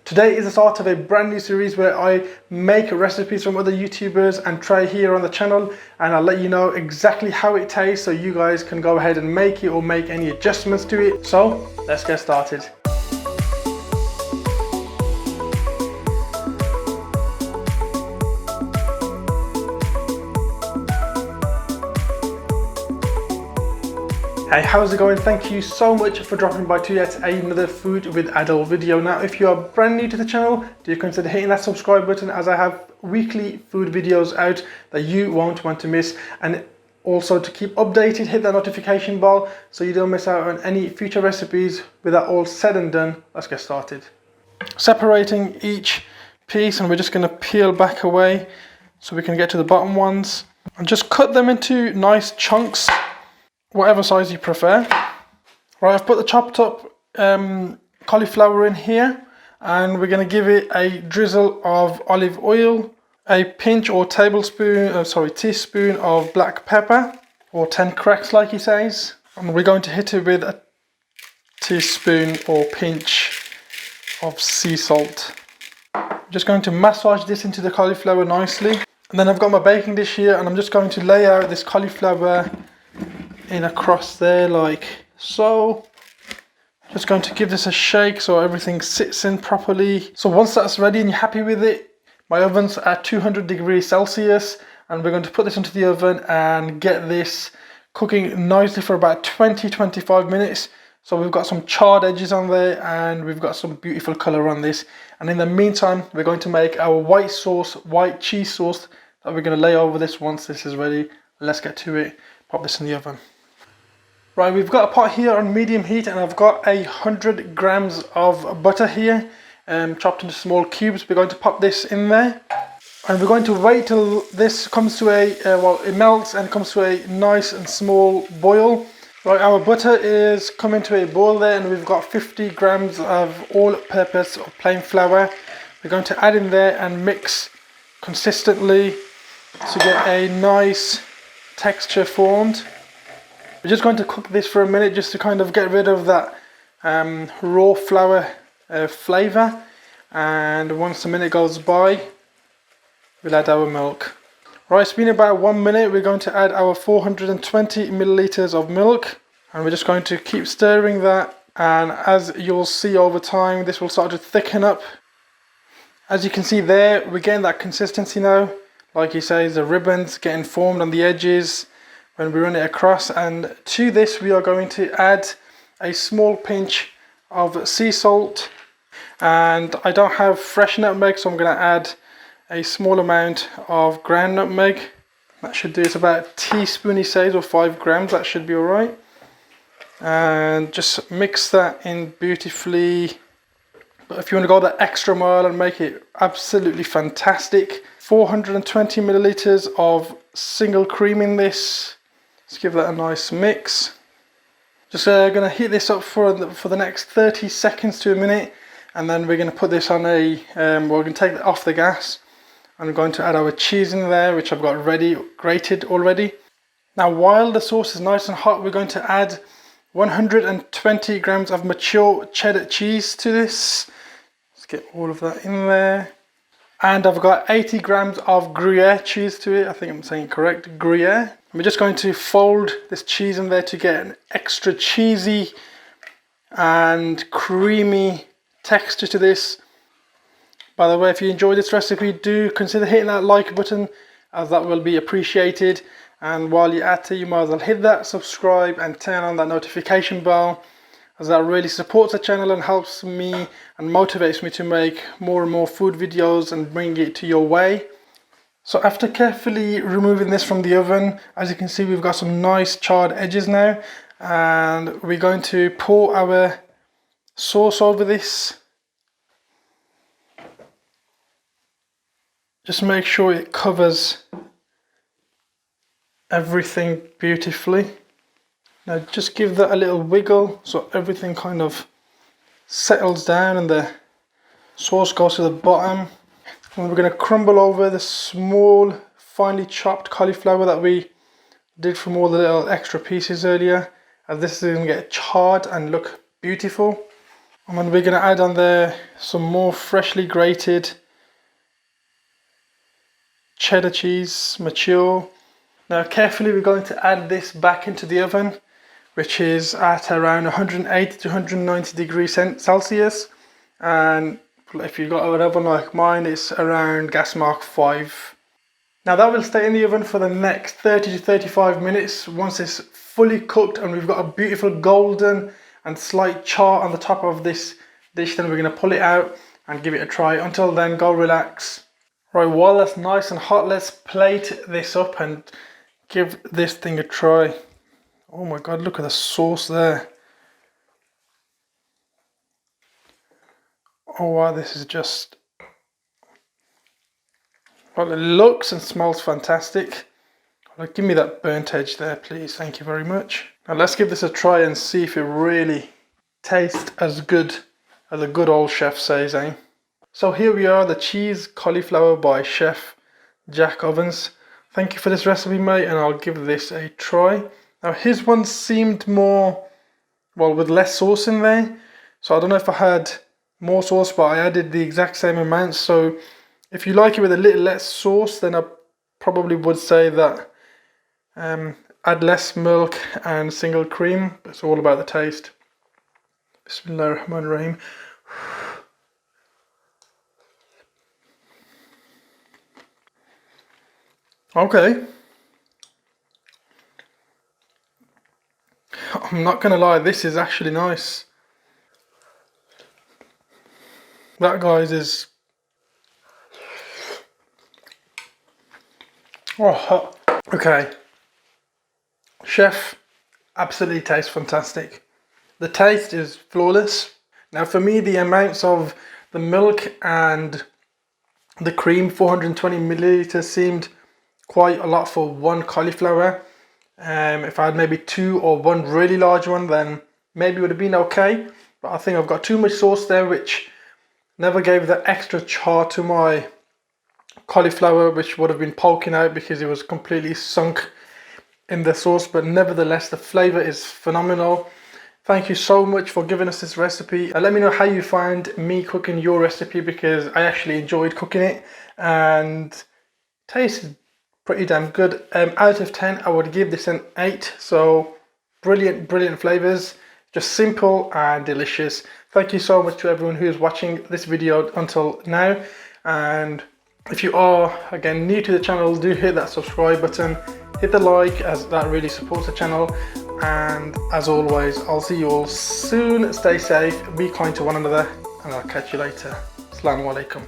Today is the start of a brand new series where I make recipes from other YouTubers and try here on the channel, and I'll let you know exactly how it tastes so you guys can go ahead and make it or make any adjustments to it. So let's get started. Hey, how's it going? Thank you so much for dropping by to yet another food with adult video. Now, if you are brand new to the channel, do consider hitting that subscribe button, as I have weekly food videos out that you won't want to miss. And also, to keep updated, hit that notification bell so you don't miss out on any future recipes. With that all said and done, let's get started. Separating each piece, and we're just going to peel back away so we can get to the bottom ones and just cut them into nice chunks, whatever size you prefer. Right, I've put the chopped up cauliflower in here, and we're going to give it a drizzle of olive oil, a pinch or teaspoon of black pepper, or 10 cracks like he says, and we're going to hit it with a teaspoon or pinch of sea salt. I'm just going to massage this into the cauliflower nicely, and then I've got my baking dish here, and I'm just going to lay out this cauliflower in across there like so. Just going to give this a shake so everything sits in properly. So once that's ready and you're happy with it, my oven's at 200 degrees Celsius, and we're going to put this into the oven and get this cooking nicely for about 20-25 minutes. So we've got some charred edges on there, and we've got some beautiful color on this. And in the meantime, we're going to make our white cheese sauce that we're going to lay over this once this is ready. Let's get to it. Pop this in the oven. Right, we've got a pot here on medium heat, and I've got 100 grams of butter here, chopped into small cubes. We're going to pop this in there, and we're going to wait till this comes to it melts and comes to a nice and small boil. Right, our butter is coming to a boil there, and we've got 50 grams of all-purpose or plain flour. We're going to add in there and mix consistently to get a nice texture formed. We're just going to cook this for a minute just to kind of get rid of that raw flour flavour, and once a minute goes by, we'll add our milk. Right, it's been about 1 minute. We're going to add our 420 millilitres of milk, and we're just going to keep stirring that, and as you'll see over time, this will start to thicken up. As you can see there, we're getting that consistency now. Like he says, the ribbons getting formed on the edges when we run it across. And to this we are going to add a small pinch of sea salt, and I don't have fresh nutmeg, so I'm going to add a small amount of ground nutmeg. That should do. It's about a teaspoon he says, or 5 grams. That should be alright. And just mix that in beautifully. But if you want to go that extra mile and make it absolutely fantastic, 420 millilitres of single cream in this. Let's give that a nice mix. Just going to heat this up for the next 30 seconds to a minute, and then we're going to put this on we're going to take it off the gas, and I'm going to add our cheese in there, which I've got ready, grated already. Now, while the sauce is nice and hot, we're going to add 120 grams of mature cheddar cheese to this. Let's get all of that in there. And I've got 80 grams of Gruyere cheese to it. I think I'm saying it correct, Gruyere. We're just going to fold this cheese in there to get an extra cheesy and creamy texture to this. By the way, if you enjoyed this recipe, do consider hitting that like button, as that will be appreciated. And while you're at it, you might as well hit that subscribe and turn on that notification bell, as that really supports the channel and helps me and motivates me to make more and more food videos and bring it to your way. So after carefully removing this from the oven, as you can see, we've got some nice charred edges now, and we're going to pour our sauce over this. Just make sure it covers everything beautifully. Now just give that a little wiggle so everything kind of settles down and the sauce goes to the bottom. And we're going to crumble over the small finely chopped cauliflower that we did from all the little extra pieces earlier, as this is going to get charred and look beautiful. And then we're going to add on there some more freshly grated cheddar cheese, mature. Now carefully we're going to add this back into the oven, which is at around 180 to 190 degrees Celsius. And if you've got an oven like mine, it's around gas mark 5. Now that will stay in the oven for the next 30 to 35 minutes. Once it's fully cooked and we've got a beautiful golden and slight char on the top of this dish, then we're going to pull it out and give it a try. Until then, go relax. Right, while that's nice and hot, let's plate this up and give this thing a try. Oh my god, look at the sauce there. Oh wow, this is just... well, it looks and smells fantastic. Well, give me that burnt edge there, please. Thank you very much. Now let's give this a try and see if it really tastes as good as a good old chef says, eh? So here we are, the cheese cauliflower by Chef Jack Ovens. Thank you for this recipe, mate, and I'll give this a try. Now his one seemed more, well, with less sauce in there. So I don't know if I had more sauce, but I added the exact same amount. So if you like it with a little less sauce, then I probably would say that add less milk and single cream. It's all about the taste. Bismillahirrahmanirrahim. Okay. I'm not gonna lie, this is actually nice. That, guys, is... oh, hot. Okay. Chef, absolutely tastes fantastic. The taste is flawless. Now for me, the amounts of the milk and the cream, 420 milliliters, seemed quite a lot for one cauliflower. If I had maybe 2 or 1 really large one, then maybe it would have been okay. But I think I've got too much sauce there, which never gave that extra char to my cauliflower, which would have been poking out because it was completely sunk in the sauce. But nevertheless, the flavor is phenomenal. Thank you so much for giving us this recipe. Let me know how you find me cooking your recipe, because I actually enjoyed cooking it and tasted pretty damn good. Out of 10, I would give this an 8. So brilliant flavors, just simple and delicious. Thank you so much to everyone who is watching this video until now. And if you are, again, new to the channel, do hit that subscribe button, hit the like, as that really supports the channel. And as always, I'll see you all soon. Stay safe, be kind to one another, and I'll catch you later. Assalamu alaikum.